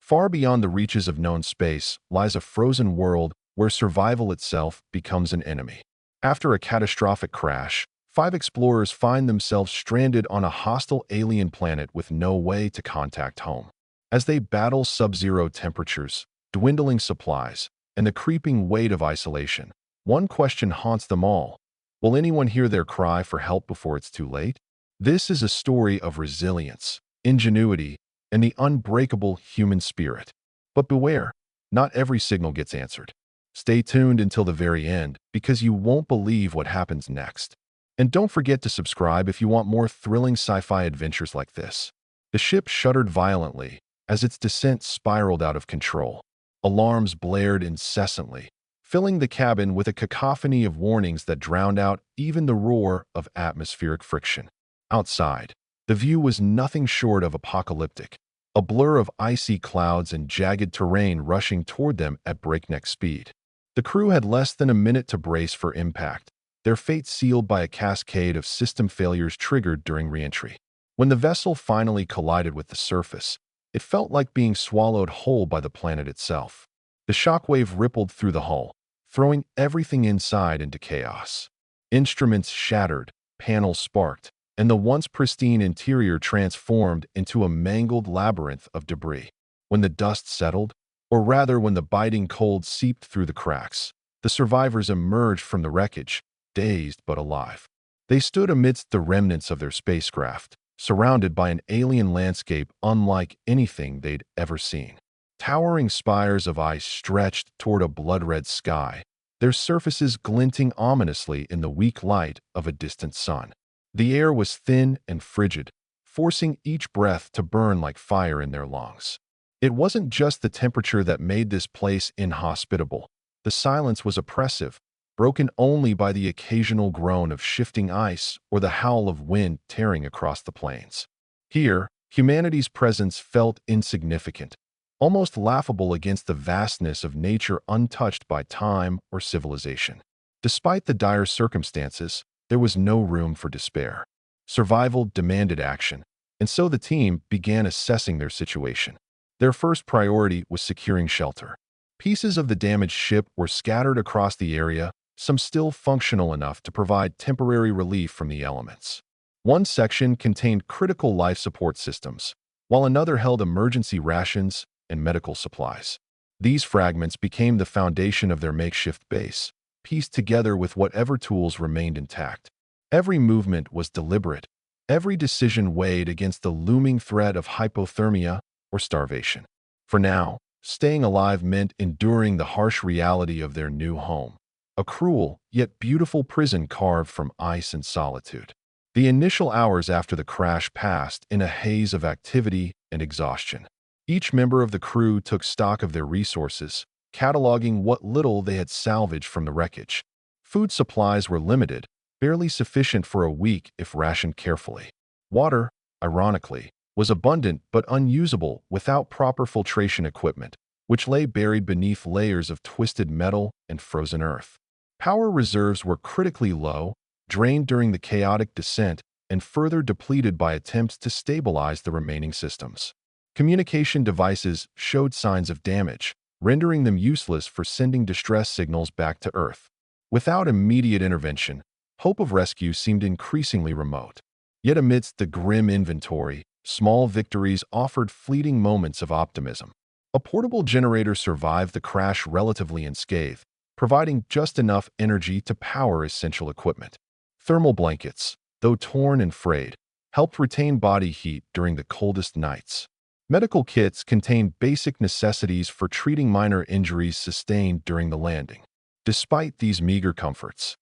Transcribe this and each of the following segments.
Far beyond the reaches of known space lies a frozen world where survival itself becomes an enemy. After a catastrophic crash, 5 explorers find themselves stranded on a hostile alien planet with no way to contact home. As they battle sub-zero temperatures, dwindling supplies, and the creeping weight of isolation, one question haunts them all. Will anyone hear their cry for help before it's too late? This is a story of resilience, ingenuity, and the unbreakable human spirit. But beware, not every signal gets answered. Stay tuned until the very end because you won't believe what happens next. And don't forget to subscribe if you want more thrilling sci-fi adventures like this. The ship shuddered violently as its descent spiraled out of control. Alarms blared incessantly, filling the cabin with a cacophony of warnings that drowned out even the roar of atmospheric friction. Outside, the view was nothing short of apocalyptic, a blur of icy clouds and jagged terrain rushing toward them at breakneck speed. The crew had less than a minute to brace for impact, their fate sealed by a cascade of system failures triggered during re-entry. When the vessel finally collided with the surface, it felt like being swallowed whole by the planet itself. The shockwave rippled through the hull, throwing everything inside into chaos. Instruments shattered, panels sparked, and the once pristine interior transformed into a mangled labyrinth of debris. When the dust settled, or rather when the biting cold seeped through the cracks, the survivors emerged from the wreckage, dazed but alive. They stood amidst the remnants of their spacecraft, surrounded by an alien landscape unlike anything they'd ever seen. Towering spires of ice stretched toward a blood-red sky, their surfaces glinting ominously in the weak light of a distant sun. The air was thin and frigid, forcing each breath to burn like fire in their lungs. It wasn't just the temperature that made this place inhospitable. The silence was oppressive, broken only by the occasional groan of shifting ice or the howl of wind tearing across the plains. Here, humanity's presence felt insignificant, almost laughable against the vastness of nature untouched by time or civilization. Despite the dire circumstances, there was no room for despair. Survival demanded action, and so the team began assessing their situation. Their first priority was securing shelter. Pieces of the damaged ship were scattered across the area, some still functional enough to provide temporary relief from the elements. One section contained critical life support systems, while another held emergency rations and medical supplies. These fragments became the foundation of their makeshift base, pieced together with whatever tools remained intact. Every movement was deliberate, every decision weighed against the looming threat of hypothermia or starvation. For now, staying alive meant enduring the harsh reality of their new home, a cruel yet beautiful prison carved from ice and solitude. The initial hours after the crash passed in a haze of activity and exhaustion. Each member of the crew took stock of their resources, cataloging what little they had salvaged from the wreckage. Food supplies were limited, barely sufficient for a week if rationed carefully. Water, ironically, was abundant but unusable without proper filtration equipment, which lay buried beneath layers of twisted metal and frozen earth. Power reserves were critically low, drained during the chaotic descent, and further depleted by attempts to stabilize the remaining systems. Communication devices showed signs of damage, rendering them useless for sending distress signals back to Earth. Without immediate intervention, hope of rescue seemed increasingly remote. Yet amidst the grim inventory, small victories offered fleeting moments of optimism. A portable generator survived the crash relatively unscathed, providing just enough energy to power essential equipment. Thermal blankets, though torn and frayed, helped retain body heat during the coldest nights. Medical kits contained basic necessities for treating minor injuries sustained during the landing. Despite these meager comforts,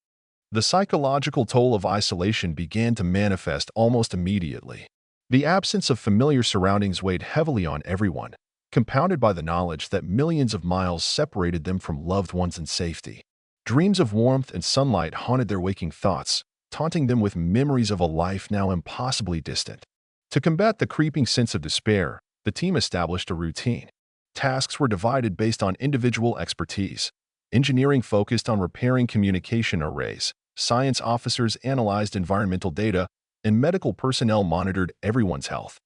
the psychological toll of isolation began to manifest almost immediately. The absence of familiar surroundings weighed heavily on everyone, compounded by the knowledge that millions of miles separated them from loved ones in safety. Dreams of warmth and sunlight haunted their waking thoughts, taunting them with memories of a life now impossibly distant. To combat the creeping sense of despair, the team established a routine. Tasks were divided based on individual expertise. Engineering focused on repairing communication arrays, science officers analyzed environmental data, and medical personnel monitored everyone's health.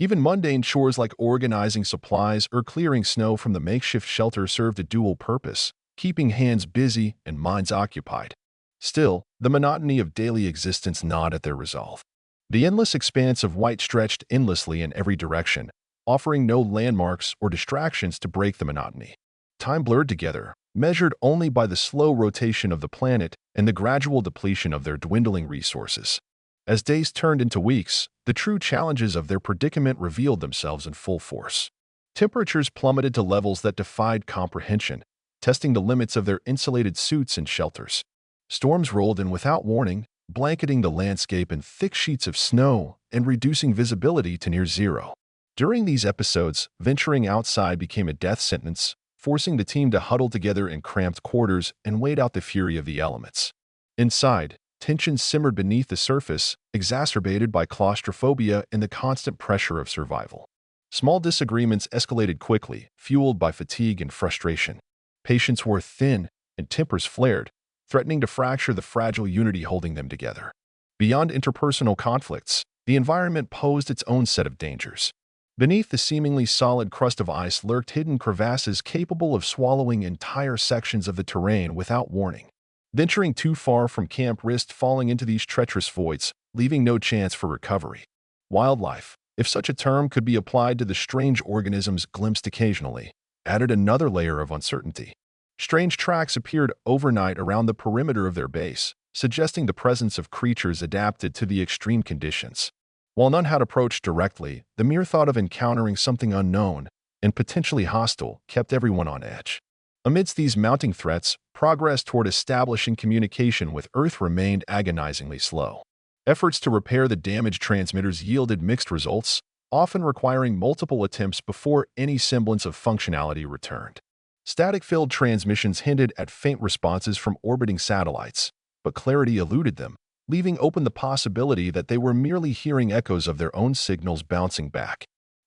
Even mundane chores like organizing supplies or clearing snow from the makeshift shelter served a dual purpose, keeping hands busy and minds occupied. Still, the monotony of daily existence gnawed at their resolve. The endless expanse of white stretched endlessly in every direction, offering no landmarks or distractions to break the monotony. Time blurred together, measured only by the slow rotation of the planet and the gradual depletion of their dwindling resources. As days turned into weeks, the true challenges of their predicament revealed themselves in full force. Temperatures plummeted to levels that defied comprehension, testing the limits of their insulated suits and shelters. Storms rolled in without warning, blanketing the landscape in thick sheets of snow and reducing visibility to near zero. During these episodes, venturing outside became a death sentence, forcing the team to huddle together in cramped quarters and wait out the fury of the elements. Inside, tension simmered beneath the surface, exacerbated by claustrophobia and the constant pressure of survival. Small disagreements escalated quickly, fueled by fatigue and frustration. Patience wore thin, and tempers flared, threatening to fracture the fragile unity holding them together. Beyond interpersonal conflicts, the environment posed its own set of dangers. Beneath the seemingly solid crust of ice lurked hidden crevasses capable of swallowing entire sections of the terrain without warning. Venturing too far from camp risked falling into these treacherous voids, leaving no chance for recovery. Wildlife, if such a term could be applied to the strange organisms glimpsed occasionally, added another layer of uncertainty. Strange tracks appeared overnight around the perimeter of their base, suggesting the presence of creatures adapted to the extreme conditions. While none had approached directly, the mere thought of encountering something unknown and potentially hostile kept everyone on edge. Amidst these mounting threats, progress toward establishing communication with Earth remained agonizingly slow. Efforts to repair the damaged transmitters yielded mixed results, often requiring multiple attempts before any semblance of functionality returned. Static-filled transmissions hinted at faint responses from orbiting satellites, but clarity eluded them, leaving open the possibility that they were merely hearing echoes of their own signals bouncing back.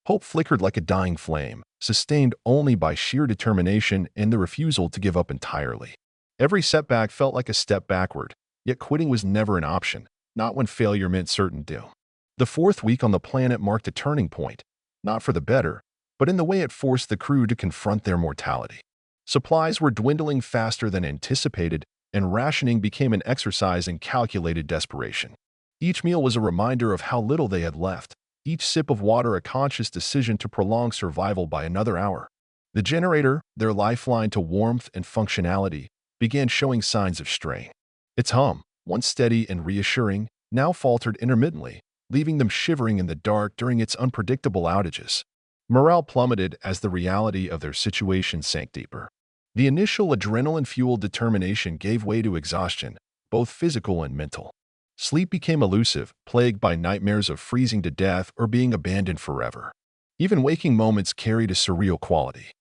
Hope flickered like a dying flame, sustained only by sheer determination and the refusal to give up entirely. Every setback felt like a step backward, yet quitting was never an option, not when failure meant certain doom. The fourth week on the planet marked a turning point, not for the better, but in the way it forced the crew to confront their mortality. Supplies were dwindling faster than anticipated, and rationing became an exercise in calculated desperation. Each meal was a reminder of how little they had left, each sip of water a conscious decision to prolong survival by another hour. The generator, their lifeline to warmth and functionality, began showing signs of strain. Its hum, once steady and reassuring, now faltered intermittently, leaving them shivering in the dark during its unpredictable outages. Morale plummeted as the reality of their situation sank deeper. The initial adrenaline-fueled determination gave way to exhaustion, both physical and mental. Sleep became elusive, plagued by nightmares of freezing to death or being abandoned forever. Even waking moments carried a surreal quality,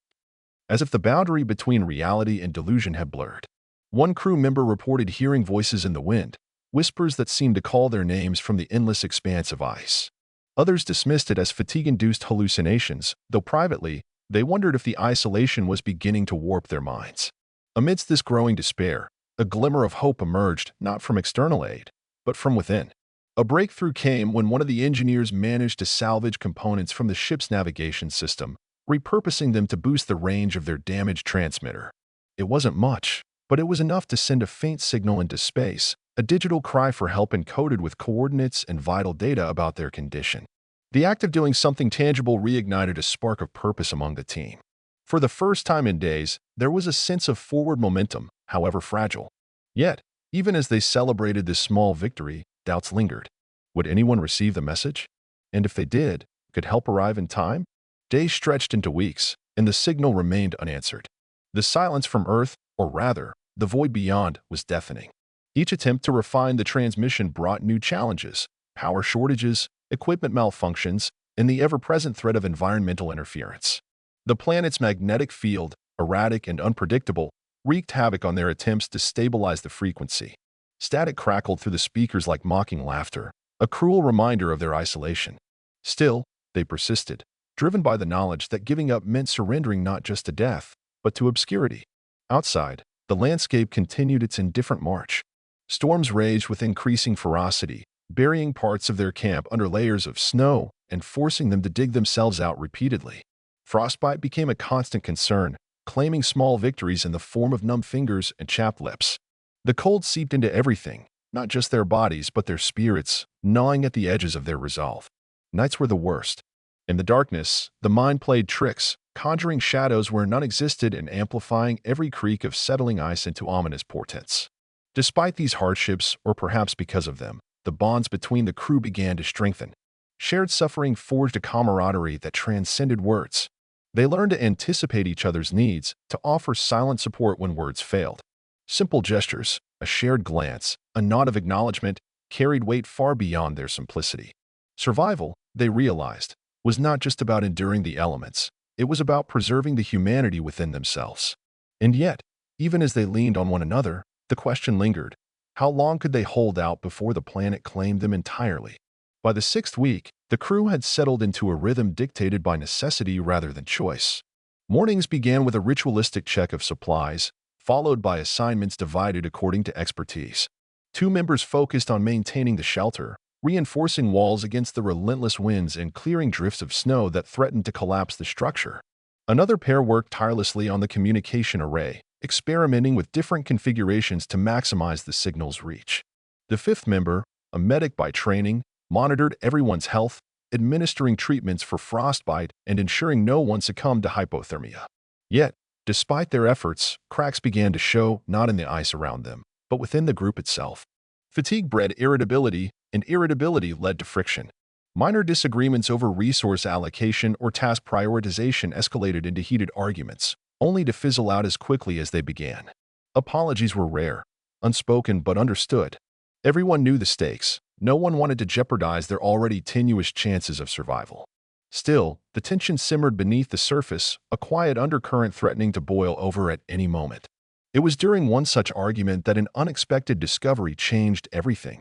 as if the boundary between reality and delusion had blurred. One crew member reported hearing voices in the wind, whispers that seemed to call their names from the endless expanse of ice. Others dismissed it as fatigue-induced hallucinations, though privately, they wondered if the isolation was beginning to warp their minds. Amidst this growing despair, a glimmer of hope emerged not from external aid, but from within. A breakthrough came when one of the engineers managed to salvage components from the ship's navigation system, repurposing them to boost the range of their damaged transmitter. It wasn't much, but it was enough to send a faint signal into space, a digital cry for help encoded with coordinates and vital data about their condition. The act of doing something tangible reignited a spark of purpose among the team. For the first time in days, there was a sense of forward momentum, however fragile. Yet, even as they celebrated this small victory, doubts lingered. Would anyone receive the message? And if they did, could help arrive in time? Days stretched into weeks, and the signal remained unanswered. The silence from Earth, or rather, the void beyond, was deafening. Each attempt to refine the transmission brought new challenges: power shortages, equipment malfunctions, and the ever-present threat of environmental interference. The planet's magnetic field, erratic and unpredictable, wreaked havoc on their attempts to stabilize the frequency. Static crackled through the speakers like mocking laughter, a cruel reminder of their isolation. Still, they persisted, driven by the knowledge that giving up meant surrendering not just to death, but to obscurity. Outside, the landscape continued its indifferent march. Storms raged with increasing ferocity, burying parts of their camp under layers of snow and forcing them to dig themselves out repeatedly. Frostbite became a constant concern, claiming small victories in the form of numb fingers and chapped lips. The cold seeped into everything, not just their bodies but their spirits, gnawing at the edges of their resolve. Nights were the worst. In the darkness, the mind played tricks, conjuring shadows where none existed and amplifying every creak of settling ice into ominous portents. Despite these hardships, or perhaps because of them, the bonds between the crew began to strengthen. Shared suffering forged a camaraderie that transcended words. They learned to anticipate each other's needs, to offer silent support when words failed. Simple gestures, a shared glance, a nod of acknowledgement, carried weight far beyond their simplicity. Survival, they realized, was not just about enduring the elements. It was about preserving the humanity within themselves. And yet, even as they leaned on one another, the question lingered. How long could they hold out before the planet claimed them entirely? By the 6th week, the crew had settled into a rhythm dictated by necessity rather than choice. Mornings began with a ritualistic check of supplies, followed by assignments divided according to expertise. 2 members focused on maintaining the shelter, reinforcing walls against the relentless winds and clearing drifts of snow that threatened to collapse the structure. Another pair worked tirelessly on the communication array, experimenting with different configurations to maximize the signal's reach. The 5th member, a medic by training, monitored everyone's health, administering treatments for frostbite and ensuring no one succumbed to hypothermia. Yet, despite their efforts, cracks began to show, not in the ice around them, but within the group itself. Fatigue bred irritability, and irritability led to friction. Minor disagreements over resource allocation or task prioritization escalated into heated arguments, only to fizzle out as quickly as they began. Apologies were rare, unspoken but understood. Everyone knew the stakes. No one wanted to jeopardize their already tenuous chances of survival. Still, the tension simmered beneath the surface, a quiet undercurrent threatening to boil over at any moment. It was during one such argument that an unexpected discovery changed everything.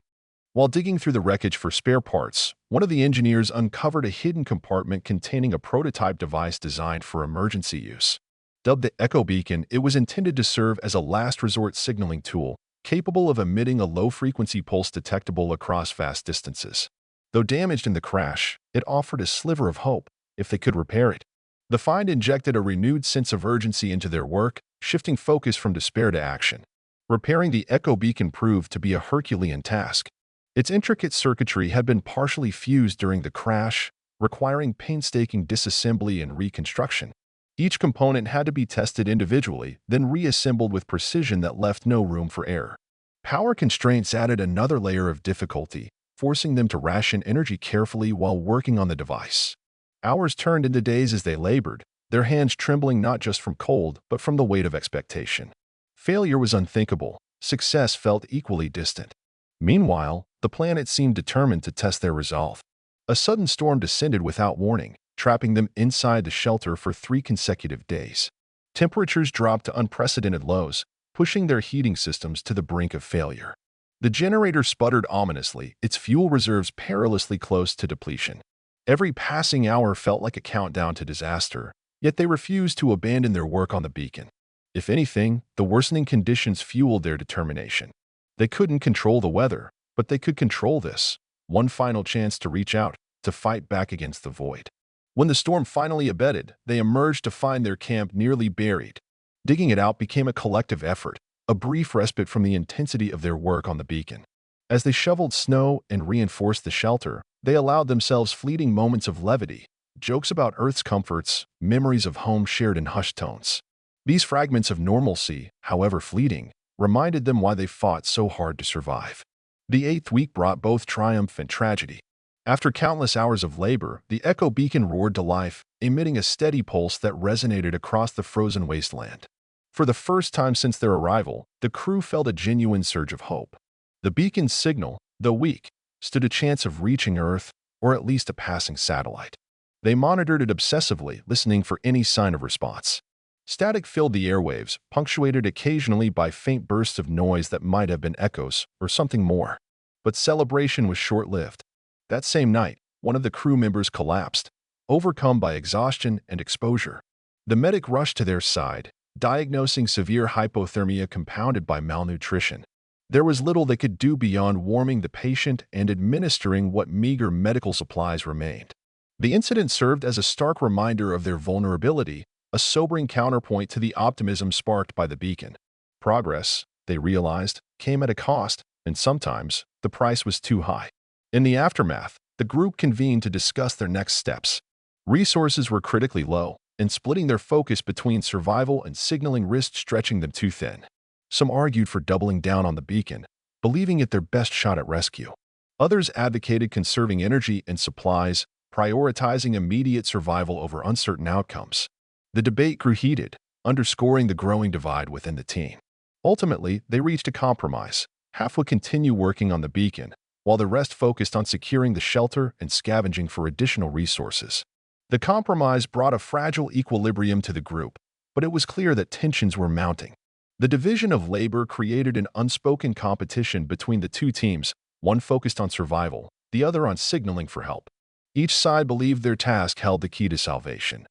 While digging through the wreckage for spare parts, one of the engineers uncovered a hidden compartment containing a prototype device designed for emergency use. Dubbed the Echo Beacon, it was intended to serve as a last resort signaling tool, capable of emitting a low-frequency pulse detectable across vast distances. Though damaged in the crash, it offered a sliver of hope if they could repair it. The find injected a renewed sense of urgency into their work, shifting focus from despair to action. Repairing the Echo Beacon proved to be a Herculean task. Its intricate circuitry had been partially fused during the crash, requiring painstaking disassembly and reconstruction. Each component had to be tested individually, then reassembled with precision that left no room for error. Power constraints added another layer of difficulty, forcing them to ration energy carefully while working on the device. Hours turned into days as they labored, their hands trembling not just from cold but from the weight of expectation. Failure was unthinkable. Success felt equally distant. Meanwhile, the planet seemed determined to test their resolve. A sudden storm descended without warning, trapping them inside the shelter for 3 consecutive days. Temperatures dropped to unprecedented lows, pushing their heating systems to the brink of failure. The generator sputtered ominously, its fuel reserves perilously close to depletion. Every passing hour felt like a countdown to disaster, yet they refused to abandon their work on the beacon. If anything, the worsening conditions fueled their determination. They couldn't control the weather, but they could control this. One final chance to reach out, to fight back against the void. When the storm finally abated, they emerged to find their camp nearly buried. Digging it out became a collective effort, a brief respite from the intensity of their work on the beacon. As they shoveled snow and reinforced the shelter, they allowed themselves fleeting moments of levity, jokes about Earth's comforts, memories of home shared in hushed tones. These fragments of normalcy, however fleeting, reminded them why they fought so hard to survive. The 8th week brought both triumph and tragedy. After countless hours of labor, the Echo Beacon roared to life, emitting a steady pulse that resonated across the frozen wasteland. For the first time since their arrival, the crew felt a genuine surge of hope. The beacon's signal, though weak, stood a chance of reaching Earth, or at least a passing satellite. They monitored it obsessively, listening for any sign of response. Static filled the airwaves, punctuated occasionally by faint bursts of noise that might have been echoes or something more. But celebration was short-lived. That same night, one of the crew members collapsed, overcome by exhaustion and exposure. The medic rushed to their side, diagnosing severe hypothermia compounded by malnutrition. There was little they could do beyond warming the patient and administering what meager medical supplies remained. The incident served as a stark reminder of their vulnerability, a sobering counterpoint to the optimism sparked by the beacon. Progress, they realized, came at a cost, and sometimes the price was too high. In the aftermath, the group convened to discuss their next steps. Resources were critically low, and splitting their focus between survival and signaling risked stretching them too thin. Some argued for doubling down on the beacon, believing it their best shot at rescue. Others advocated conserving energy and supplies, prioritizing immediate survival over uncertain outcomes. The debate grew heated, underscoring the growing divide within the team. Ultimately, they reached a compromise. Half would continue working on the beacon, while the rest focused on securing the shelter and scavenging for additional resources. The compromise brought a fragile equilibrium to the group, but it was clear that tensions were mounting. The division of labor created an unspoken competition between the two teams, one focused on survival, the other on signaling for help. Each side believed their task held the key to salvation.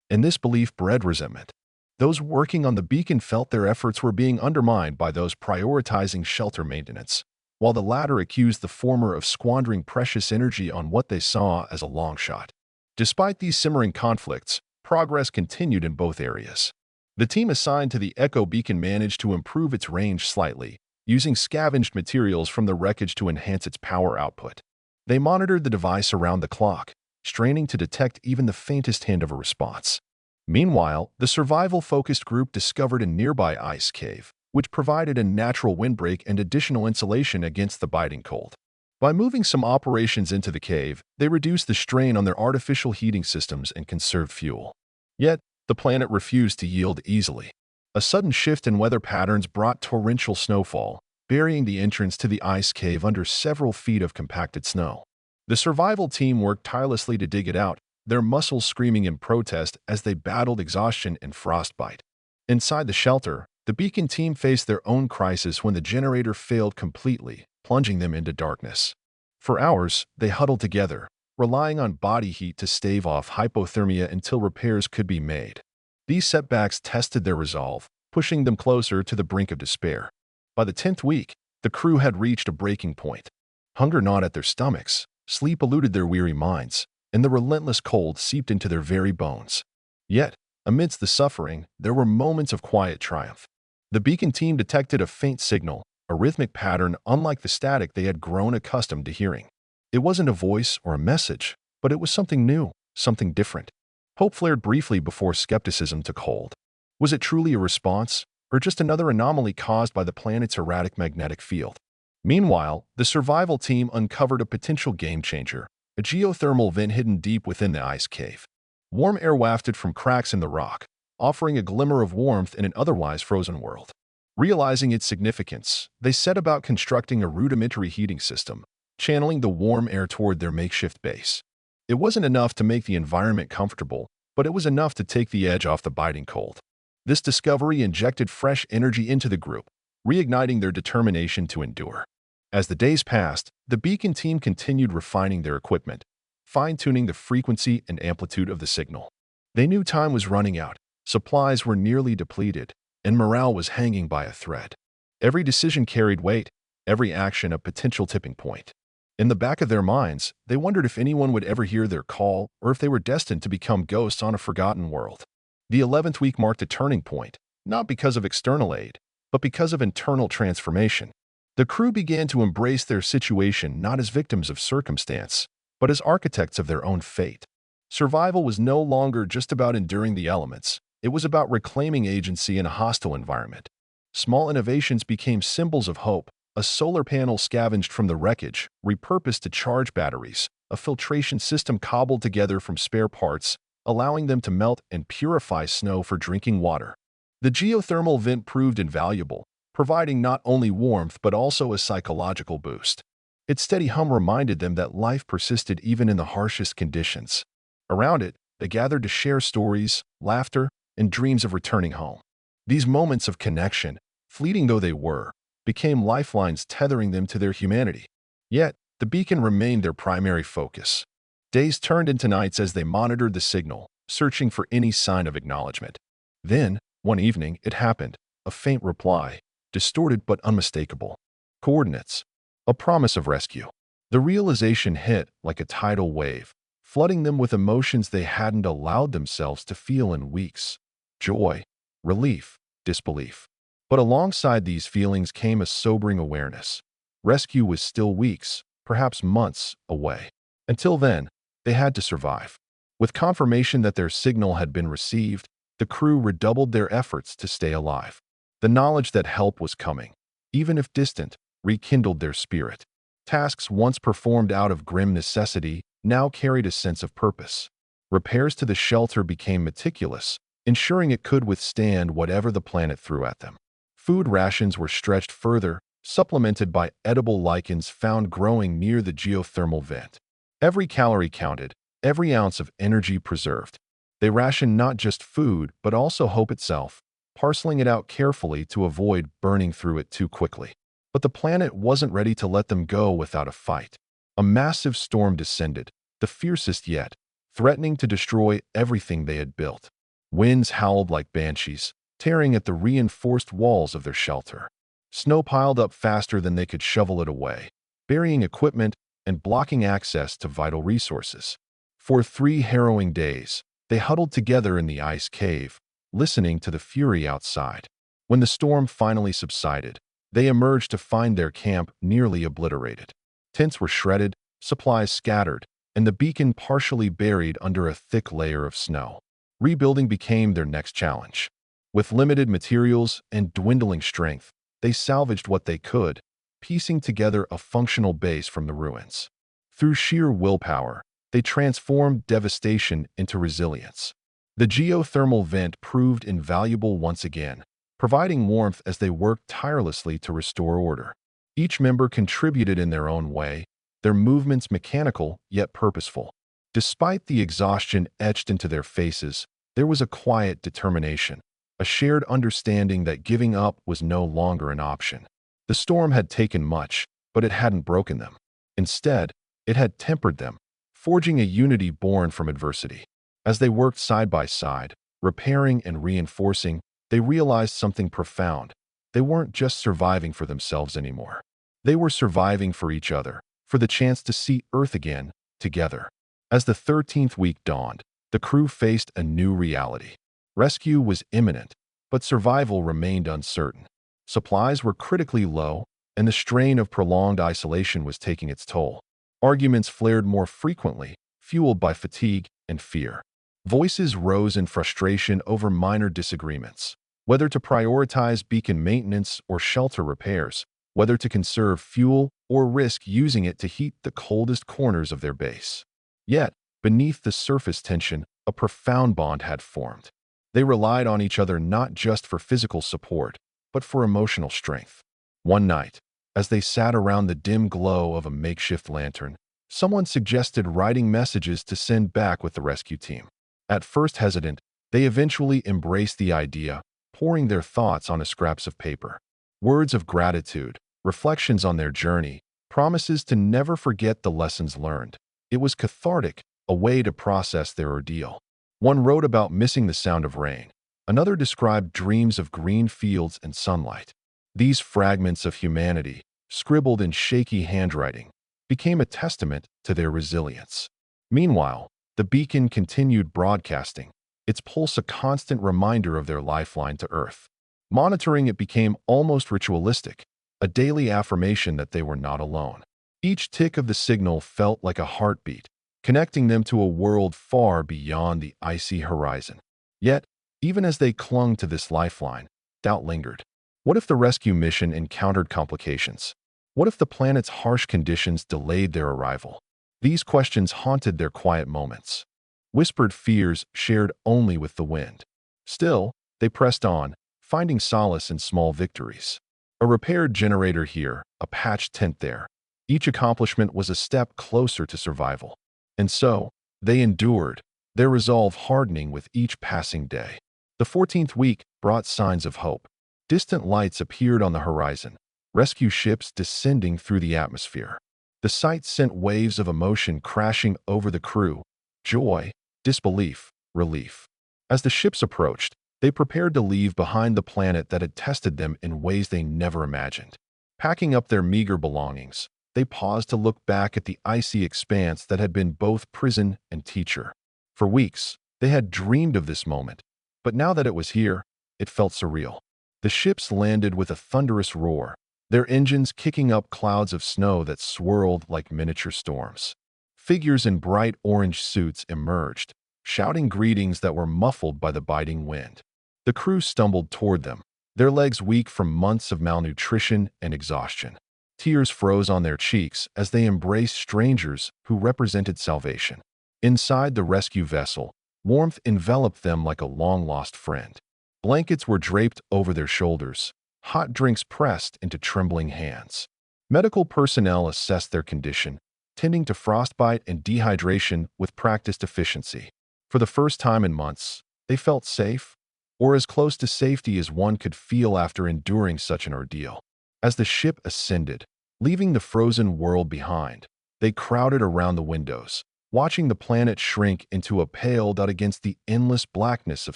And this belief bred resentment. Those working on the beacon felt their efforts were being undermined by those prioritizing shelter maintenance, while the latter accused the former of squandering precious energy on what they saw as a long shot. Despite these simmering conflicts, progress continued in both areas. The team assigned to the Echo beacon managed to improve its range slightly, using scavenged materials from the wreckage to enhance its power output. They monitored the device around the clock, straining to detect even the faintest hint of a response. Meanwhile, the survival-focused group discovered a nearby ice cave, which provided a natural windbreak and additional insulation against the biting cold. By moving some operations into the cave, they reduced the strain on their artificial heating systems and conserved fuel. Yet, the planet refused to yield easily. A sudden shift in weather patterns brought torrential snowfall, burying the entrance to the ice cave under several feet of compacted snow. The survival team worked tirelessly to dig it out, their muscles screaming in protest as they battled exhaustion and frostbite. Inside the shelter, the beacon team faced their own crisis when the generator failed completely, plunging them into darkness. For hours, they huddled together, relying on body heat to stave off hypothermia until repairs could be made. These setbacks tested their resolve, pushing them closer to the brink of despair. By the 10th week, the crew had reached a breaking point. Hunger gnawed at their stomachs, sleep eluded their weary minds, and the relentless cold seeped into their very bones. Yet, amidst the suffering, there were moments of quiet triumph. The beacon team detected a faint signal, a rhythmic pattern unlike the static they had grown accustomed to hearing. It wasn't a voice or a message, but it was something new, something different. Hope flared briefly before skepticism took hold. Was it truly a response, or just another anomaly caused by the planet's erratic magnetic field? Meanwhile, the survival team uncovered a potential game-changer, a geothermal vent hidden deep within the ice cave. Warm air wafted from cracks in the rock, offering a glimmer of warmth in an otherwise frozen world. Realizing its significance, they set about constructing a rudimentary heating system, channeling the warm air toward their makeshift base. It wasn't enough to make the environment comfortable, but it was enough to take the edge off the biting cold. This discovery injected fresh energy into the group, reigniting their determination to endure. As the days passed, the beacon team continued refining their equipment, fine-tuning the frequency and amplitude of the signal. They knew time was running out, supplies were nearly depleted, and morale was hanging by a thread. Every decision carried weight, every action a potential tipping point. In the back of their minds, they wondered if anyone would ever hear their call or if they were destined to become ghosts on a forgotten world. The 11th week marked a turning point, not because of external aid, but because of internal transformation. The crew began to embrace their situation not as victims of circumstance, but as architects of their own fate. Survival was no longer just about enduring the elements. It was about reclaiming agency in a hostile environment. Small innovations became symbols of hope. A solar panel scavenged from the wreckage, repurposed to charge batteries, a filtration system cobbled together from spare parts, allowing them to melt and purify snow for drinking water. The geothermal vent proved invaluable, providing not only warmth but also a psychological boost. Its steady hum reminded them that life persisted even in the harshest conditions. Around it, they gathered to share stories, laughter, and dreams of returning home. These moments of connection, fleeting though they were, became lifelines tethering them to their humanity. Yet, the beacon remained their primary focus. Days turned into nights as they monitored the signal, searching for any sign of acknowledgement. Then, one evening, it happened, a faint reply, distorted but unmistakable. Coordinates. A promise of rescue. The realization hit like a tidal wave, flooding them with emotions they hadn't allowed themselves to feel in weeks. Joy, relief, disbelief. But alongside these feelings came a sobering awareness. Rescue was still weeks, perhaps months, away. Until then, they had to survive. With confirmation that their signal had been received, the crew redoubled their efforts to stay alive. The knowledge that help was coming, even if distant, rekindled their spirit. Tasks once performed out of grim necessity now carried a sense of purpose. Repairs to the shelter became meticulous, ensuring it could withstand whatever the planet threw at them. Food rations were stretched further, supplemented by edible lichens found growing near the geothermal vent. Every calorie counted, every ounce of energy preserved. They rationed not just food, but also hope itself, parceling it out carefully to avoid burning through it too quickly. But the planet wasn't ready to let them go without a fight. A massive storm descended, the fiercest yet, threatening to destroy everything they had built. Winds howled like banshees, tearing at the reinforced walls of their shelter. Snow piled up faster than they could shovel it away, burying equipment and blocking access to vital resources. For 3 harrowing days, they huddled together in the ice cave, listening to the fury outside. When the storm finally subsided, they emerged to find their camp nearly obliterated. Tents were shredded, supplies scattered, and the beacon partially buried under a thick layer of snow. Rebuilding became their next challenge. With limited materials and dwindling strength, they salvaged what they could, piecing together a functional base from the ruins. Through sheer willpower, they transformed devastation into resilience. The geothermal vent proved invaluable once again, providing warmth as they worked tirelessly to restore order. Each member contributed in their own way, their movements mechanical yet purposeful. Despite the exhaustion etched into their faces, there was a quiet determination, a shared understanding that giving up was no longer an option. The storm had taken much, but it hadn't broken them. Instead, it had tempered them, forging a unity born from adversity. As they worked side by side, repairing and reinforcing, they realized something profound. They weren't just surviving for themselves anymore. They were surviving for each other, for the chance to see Earth again, together. As the 13th week dawned, the crew faced a new reality. Rescue was imminent, but survival remained uncertain. Supplies were critically low, and the strain of prolonged isolation was taking its toll. Arguments flared more frequently, fueled by fatigue and fear. Voices rose in frustration over minor disagreements, whether to prioritize beacon maintenance or shelter repairs, whether to conserve fuel or risk using it to heat the coldest corners of their base. Yet, beneath the surface tension, a profound bond had formed. They relied on each other not just for physical support, but for emotional strength. One night, as they sat around the dim glow of a makeshift lantern, someone suggested writing messages to send back with the rescue team. At first hesitant, they eventually embraced the idea, pouring their thoughts on scraps of paper. Words of gratitude, reflections on their journey, promises to never forget the lessons learned. It was cathartic, a way to process their ordeal. One wrote about missing the sound of rain. Another described dreams of green fields and sunlight. These fragments of humanity, scribbled in shaky handwriting, became a testament to their resilience. Meanwhile, the beacon continued broadcasting, its pulse a constant reminder of their lifeline to Earth. Monitoring it became almost ritualistic, a daily affirmation that they were not alone. Each tick of the signal felt like a heartbeat, connecting them to a world far beyond the icy horizon. Yet, even as they clung to this lifeline, doubt lingered. What if the rescue mission encountered complications? What if the planet's harsh conditions delayed their arrival? These questions haunted their quiet moments. Whispered fears shared only with the wind. Still, they pressed on, finding solace in small victories. A repaired generator here, a patched tent there. Each accomplishment was a step closer to survival. And so, they endured, their resolve hardening with each passing day. The 14th week brought signs of hope. Distant lights appeared on the horizon, rescue ships descending through the atmosphere. The sight sent waves of emotion crashing over the crew, joy, disbelief, relief. As the ships approached, they prepared to leave behind the planet that had tested them in ways they never imagined. Packing up their meager belongings, they paused to look back at the icy expanse that had been both prison and teacher. For weeks, they had dreamed of this moment, but now that it was here, it felt surreal. The ships landed with a thunderous roar, their engines kicking up clouds of snow that swirled like miniature storms. Figures in bright orange suits emerged, shouting greetings that were muffled by the biting wind. The crew stumbled toward them, their legs weak from months of malnutrition and exhaustion. Tears froze on their cheeks as they embraced strangers who represented salvation. Inside the rescue vessel, warmth enveloped them like a long-lost friend. Blankets were draped over their shoulders, hot drinks pressed into trembling hands. Medical personnel assessed their condition, tending to frostbite and dehydration with practiced efficiency. For the first time in months, they felt safe, or as close to safety as one could feel after enduring such an ordeal. As the ship ascended, leaving the frozen world behind, they crowded around the windows, watching the planet shrink into a pale dot against the endless blackness of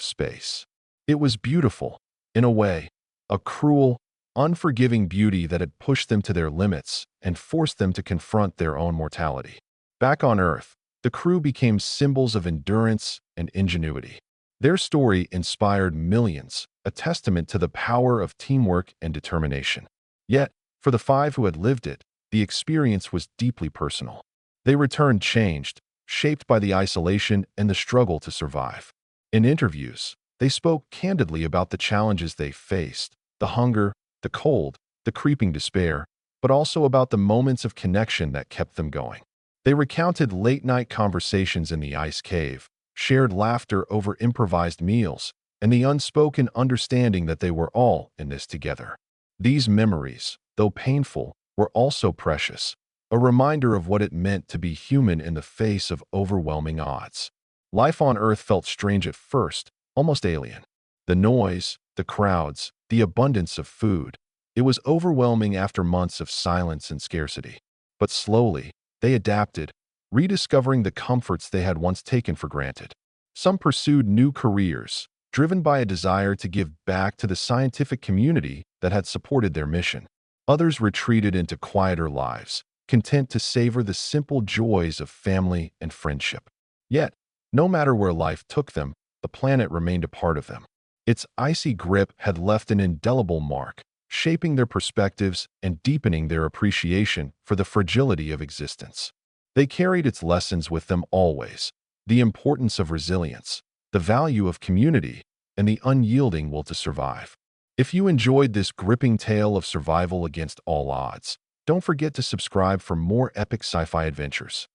space. It was beautiful, in a way, a cruel, unforgiving beauty that had pushed them to their limits and forced them to confront their own mortality. Back on Earth, the crew became symbols of endurance and ingenuity. Their story inspired millions, a testament to the power of teamwork and determination. Yet, for the 5 who had lived it, the experience was deeply personal. They returned changed, shaped by the isolation and the struggle to survive. In interviews, they spoke candidly about the challenges they faced, the hunger, the cold, the creeping despair, but also about the moments of connection that kept them going. They recounted late-night conversations in the ice cave, shared laughter over improvised meals, and the unspoken understanding that they were all in this together. These memories, though painful, were also precious, a reminder of what it meant to be human in the face of overwhelming odds. Life on Earth felt strange at first, almost alien. The noise, the crowds, the abundance of food. It was overwhelming after months of silence and scarcity. But slowly, they adapted, rediscovering the comforts they had once taken for granted. Some pursued new careers, driven by a desire to give back to the scientific community that had supported their mission. Others retreated into quieter lives, content to savor the simple joys of family and friendship. Yet, no matter where life took them, the planet remained a part of them. Its icy grip had left an indelible mark, shaping their perspectives and deepening their appreciation for the fragility of existence. They carried its lessons with them always, the importance of resilience, the value of community, and the unyielding will to survive. If you enjoyed this gripping tale of survival against all odds, don't forget to subscribe for more epic sci-fi adventures.